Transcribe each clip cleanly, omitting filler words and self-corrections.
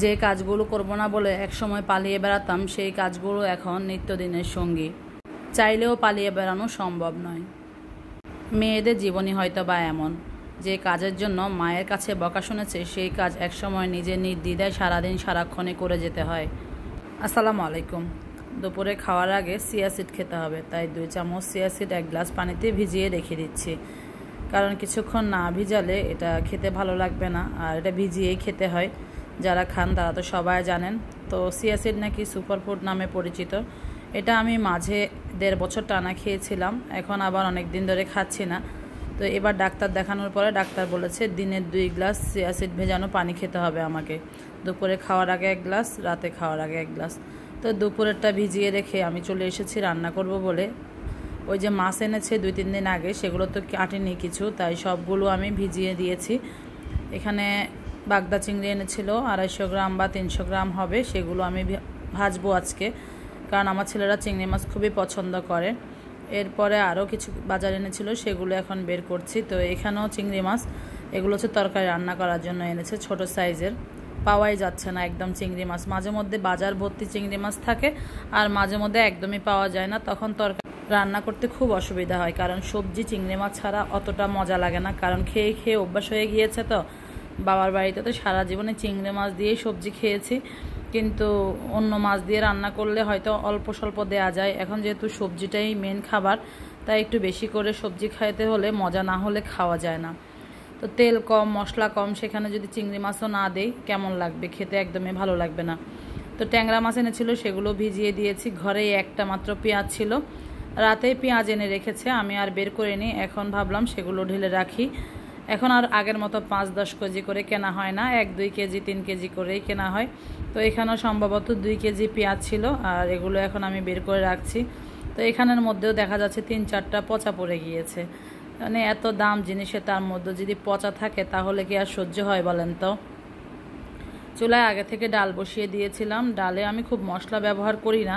যে কাজগুলো করব না বলে একসময় পালিয়ে বেড়াতাম, সেই কাজগুলো এখন নিত্যদিনের সঙ্গী। চাইলেও পালিয়ে বেড়ানো সম্ভব নয়। মেয়েদের জীবনই হয়তো বা এমন, যে কাজের জন্য মায়ের কাছে বকা শুনেছে, সেই কাজ একসময় নিজের নির্দ্বিধায় সারাদিন সারাক্ষণে করে যেতে হয়। আসসালামু আলাইকুম। দুপুরে খাওয়ার আগে চিয়া সিড খেতে হবে, তাই 2 চামচ চিয়া সিড 1 গ্লাস পানিতে ভিজিয়ে রেখে দিচ্ছি। কারণ কিছুক্ষণ না ভিজালে এটা খেতে ভালো লাগবে না, আর এটা ভিজিয়েই খেতে হয়। যারা খান তারা তো সবাই জানেন। তো চিয়া সিড নাকি সুপারফুড নামে পরিচিত। এটা আমি মাঝে 1.5 বছর টানা খেয়েছিলাম, এখন আবার অনেক দিন ধরে খাচ্ছি না। তো এবার ডাক্তার দেখানোর পরে ডাক্তার বলেছে দিনে 2 গ্লাস চিয়া সিড ভেজানো পানি খেতে হবে আমাকে। দুপুরে খাওয়ার আগে 1 গ্লাস, রাতে খাওয়ার আগে 1 গ্লাস। তো দুপুরেরটা ভিজিয়ে রেখে আমি চলে এসেছি রান্না করব বলে। ওই যে মাছ এনেছে 2-3 দিন আগে, সেগুলো তো কাটিনি কিছু, তাই সবগুলো আমি ভিজিয়ে দিয়েছি। এখানে বাগদা চিংড়ি এনেছিল 250 গ্রাম বা 300 গ্রাম হবে, সেগুলো আমি ভাজবো আজকে, কারণ আমার ছেলেরা চিংড়ি মাছ খুবই পছন্দ করে। এরপরে আরও কিছু বাজার এনেছিল, সেগুলো এখন বের করছি। তো এখানেও চিংড়ি মাছ, এগুলো হচ্ছে তরকারি রান্না করার জন্য এনেছে, ছোট সাইজের। পাওয়াই যাচ্ছে না একদম চিংড়ি মাছ। মাঝে মধ্যে বাজার ভর্তি চিংড়ি মাছ থাকে, আর মাঝে মধ্যে একদমই পাওয়া যায় না, তখন তরকারি রান্না করতে খুব অসুবিধা হয়। কারণ সবজি চিংড়ি মাছ ছাড়া অতটা মজা লাগে না, কারণ খেয়ে খেয়ে অভ্যাস হয়ে গিয়েছে। তো বাবার বাড়িতে তো সারা জীবনে চিংড়ি মাছ দিয়েই সবজি খেয়েছি, কিন্তু অন্য মাছ দিয়ে রান্না করলে হয়তো অল্প স্বল্প দেয়া যায়। এখন যেহেতু সবজিটাই মেন খাবার, তাই একটু বেশি করে সবজি খাইতে হলে, মজা না হলে খাওয়া যায় না। তো তেল কম, মশলা কম, সেখানে যদি চিংড়ি মাছও না দেই কেমন লাগবে খেতে, একদমই ভালো লাগবে না। তো ট্যাংরা মাছ এনেছিল, সেগুলো ভিজিয়ে দিয়েছি। ঘরেই একটা মাত্র পেঁয়াজ ছিল, রাতেই পেঁয়াজ এনে রেখেছে, আমি আর বের করে নিই। এখন ভাবলাম সেগুলো ঢেলে রাখি। এখন আর আগের মতো 5-10 কেজি করে কেনা হয় না, 1-2 কেজি 3 কেজি করেই কেনা হয়। তো এখানেও সম্ভবত 2 কেজি পেঁয়াজ ছিল, আর এগুলো এখন আমি বের করে রাখছি। তো এখানের মধ্যেও দেখা যাচ্ছে 3-4টা পচা পড়ে গিয়েছে। মানে এত দাম জিনিসে, তার মধ্যে যদি পচা থাকে তাহলে কি আর সহ্য হয় বলেন তো। চুলায় আগে থেকে ডাল বসিয়ে দিয়েছিলাম। ডালে আমি খুব মশলা ব্যবহার করি না,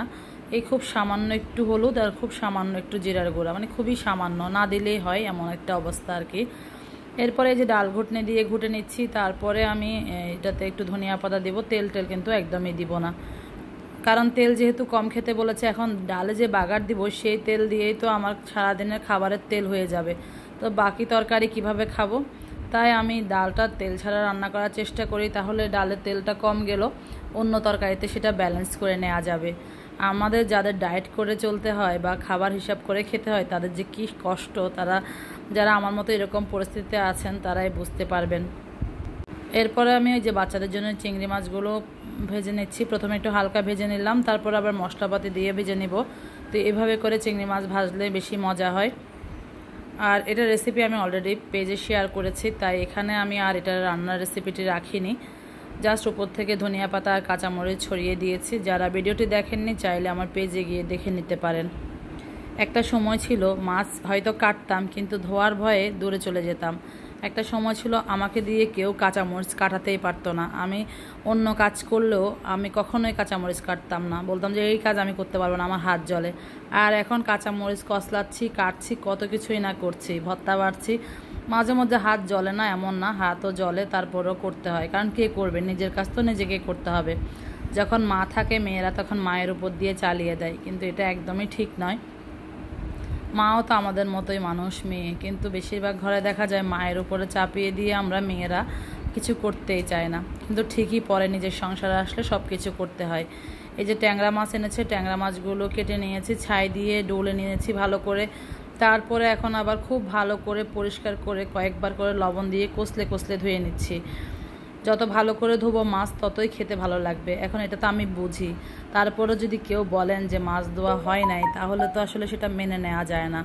এই খুব সামান্য একটু হলুদ আর খুব সামান্য একটু জিরার গুঁড়া, মানে খুবই সামান্য, না দিলেই হয় এমন একটা অবস্থা আর কি। এরপরে যে ডাল ঘুটনি দিয়ে ঘুটে নিচ্ছি, তারপরে আমি এটাতে একটু ধনিয়া পাতা দেবো। তেল কিন্তু একদমই দিব না, কারণ তেল যেহেতু কম খেতে বলেছে। এখন ডালে যে বাগার দিব, সেই তেল দিয়েই তো আমার সারাদিনের খাবারের তেল হয়ে যাবে। তো বাকি তরকারি কিভাবে খাবো, তাই আমি ডালটা তেল ছাড়া রান্না করার চেষ্টা করি, তাহলে ডালের তেলটা কম গেল, অন্য তরকারিতে সেটা ব্যালেন্স করে নেওয়া যাবে। আমাদের যাদের ডায়েট করে চলতে হয় বা খাবার হিসাব করে খেতে হয়, তাদের যে কী কষ্ট, যারা আমার মতো এরকম পরিস্থিতিতে আছেন তারাই বুঝতে পারবেন। এরপরে আমি ওই যে বাচ্চাদের জন্য চিংড়ি মাছগুলো ভেজে নিচ্ছি। প্রথমে একটু হালকা ভেজে নিলাম, তারপর আবার মশলাপাতি দিয়ে ভেজে নিব। তো এভাবে করে চিংড়ি মাছ ভাজলে বেশি মজা হয়। আর এটা রেসিপি আমি অলরেডি পেজে শেয়ার করেছি, তাই এখানে আমি আর এটা রান্নার রেসিপিটি রাখিনি। জাস্ট উপর থেকে ধনিয়া পাতা আর কাঁচামরিচ ছড়িয়ে দিয়েছি। যারা ভিডিওটি দেখেননি, চাইলে আমার পেজে গিয়ে দেখে নিতে পারেন। একটা সময় ছিল মাছ হয়তো কাটতাম, কিন্তু ধোয়ার ভয়ে দূরে চলে যেতাম। একটা সময় ছিল আমাকে দিয়ে কেউ কাঁচামরিচ কাটাতেই পারতো না। আমি অন্য কাজ করলেও আমি কখনোই কাঁচামরিচ কাটতাম না, বলতাম যে এই কাজ আমি করতে পারবো না, আমার হাত জ্বলে। আর এখন কাঁচামরিচ কসলাচ্ছি, কাটছি, কত কিছুই না করছি, ভর্তা বাড়ছি। মাঝে মধ্যে হাত জ্বলে না এমন না, হাতও জ্বলে, তারপরেও করতে হয়, কারণ কে করবে, নিজের কাজ তো নিজেকে করতে হবে। যখন মা থাকে মেয়েরা তখন মায়ের উপর দিয়ে চালিয়ে দেয়, কিন্তু এটা একদমই ঠিক নয়। মাও তো আমাদের মতোই মানুষ, মেয়ে, কিন্তু বেশিরভাগ ঘরে দেখা যায় মায়ের উপরে চাপিয়ে দিয়ে আমরা মেয়েরা কিছু করতেই চাই না, কিন্তু ঠিকই পরে নিজের সংসারে আসলে সব কিছু করতে হয়। এই যে ট্যাংরা মাছ এনেছে, ট্যাংরা মাছগুলো কেটে নিয়েছি, ছাই দিয়ে ডলে নিয়েছি ভালো করে। তারপরে এখন আবার খুব ভালো করে পরিষ্কার করে কয়েকবার করে লবণ দিয়ে কষলে কষলে ধুয়ে নিচ্ছি। যত ভালো করে ধোবো মাছ, ততই খেতে ভালো লাগবে। এখন এটা তো আমি বুঝি, তারপরে যদি কেউ বলেন যে মাছ ধোয়া হয় নাই, তাহলে তো আসলে সেটা মেনে নেওয়া যায় না।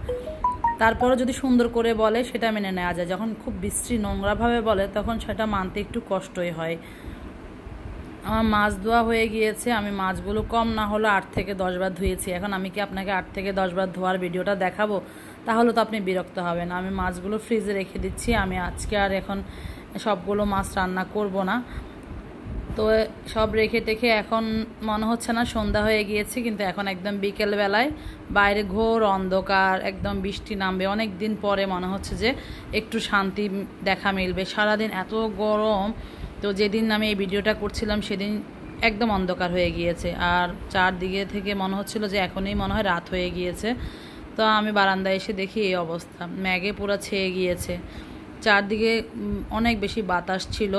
তারপরে যদি সুন্দর করে বলে সেটা মেনে নেওয়া যায়, যখন খুব বিশ্রী নোংরাভাবে বলে তখন সেটা মানতে একটু কষ্টই হয়। আমার মাছ ধোয়া হয়ে গিয়েছে, আমি মাছগুলো কম না হলো 8 থেকে 10 বার ধুয়েছি। এখন আমি কি আপনাকে 8 থেকে 10 বার ধোয়ার ভিডিওটা দেখাবো? তাহলে তো আপনি বিরক্ত হবেন। আমি মাছগুলো ফ্রিজে রেখে দিচ্ছি। আমি আজকে আর এখন সবগুলো মাছ রান্না করব না। তো সব রেখে টেখে এখন মনে হচ্ছে না সন্ধ্যা হয়ে গিয়েছে, কিন্তু এখন একদম বিকেলবেলায় বাইরে ঘোর অন্ধকার, একদম বৃষ্টি নামবে। অনেক দিন পরে মনে হচ্ছে যে একটু শান্তি দেখা মিলবে। সারাদিন এত গরম, তো যেদিন আমি এই ভিডিওটা করছিলাম সেদিন একদম অন্ধকার হয়ে গিয়েছে, আর চারদিকে থেকে মনে হচ্ছিল যে এখনই মনে হয় রাত হয়ে গিয়েছে। তো আমি বারান্দায় এসে দেখি এই অবস্থা, মেঘে পুরো ছেয়ে গিয়েছে, চারদিকে অনেক বেশি বাতাস ছিল।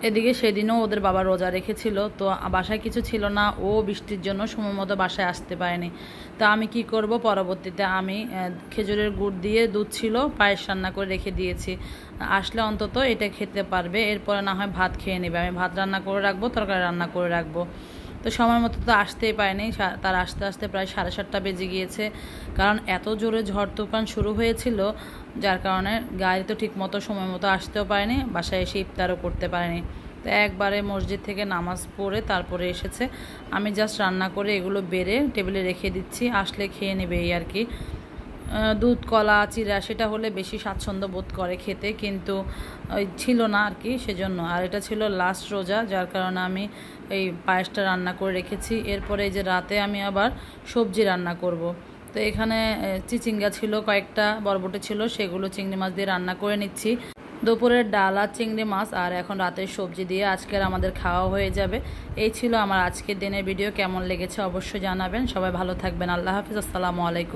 এদিকে সেদিনও ওদের বাবা রোজা রেখেছিল, তো বাসায় কিছু ছিল না, ও বৃষ্টির জন্য সময় মতো বাসায় আসতে পারেনি। তো আমি কি করব, পরবর্তীতে আমি খেজুরের গুড় দিয়ে দুধ ছিল পায়েস রান্না করে রেখে দিয়েছি, আসলে অন্তত এটা খেতে পারবে, এরপরে না হয় ভাত খেয়ে নেবে। আমি ভাত রান্না করে রাখবো, তরকারি রান্না করে রাখবো। তো সময় মতো তো আসতেই পারেনি, তার আসতে আসতে প্রায় 7:30 বেজে গিয়েছে, কারণ এত জোরে ঝড় তুফান শুরু হয়েছিল, যার কারণে গাড়ি তো ঠিক মতো সময় মতো আসতেও পারেনি, বাসায় এসে ইফতারও করতে পারেনি। তো একবারে মসজিদ থেকে নামাজ পড়ে তারপরে এসেছে। আমি জাস্ট রান্না করে এগুলো বেড়ে টেবিলে রেখে দিচ্ছি, আসলে খেয়ে নেবে এই আর কি। দুধ কলা চিরা সেটা হলে বেশি স্বাচ্ছন্দ্য বোধ করে খেতে, কিন্তু ওই ছিল না আর কি, সেজন্য। আর এটা ছিল লাস্ট রোজা, যার কারণে আমি এই পায়েসটা রান্না করে রেখেছি। এরপরে এই যে রাতে আমি আবার সবজি রান্না করব। তো এখানে চিচিঙ্গা ছিল কয়েকটা, বরবটি ছিল, সেগুলো চিংড়ি মাছ দিয়ে রান্না করে নিচ্ছি। দুপুরের ডাল আর চিংড়ি মাছ, আর এখন রাতের সবজি দিয়ে আজকের আমাদের খাওয়া হয়ে যাবে। এই ছিল আমার আজকের দিনের ভিডিও। কেমন লেগেছে অবশ্যই জানাবেন। সবাই ভালো থাকবেন। আল্লাহ হাফিজ। আসসালামু আলাইকুম।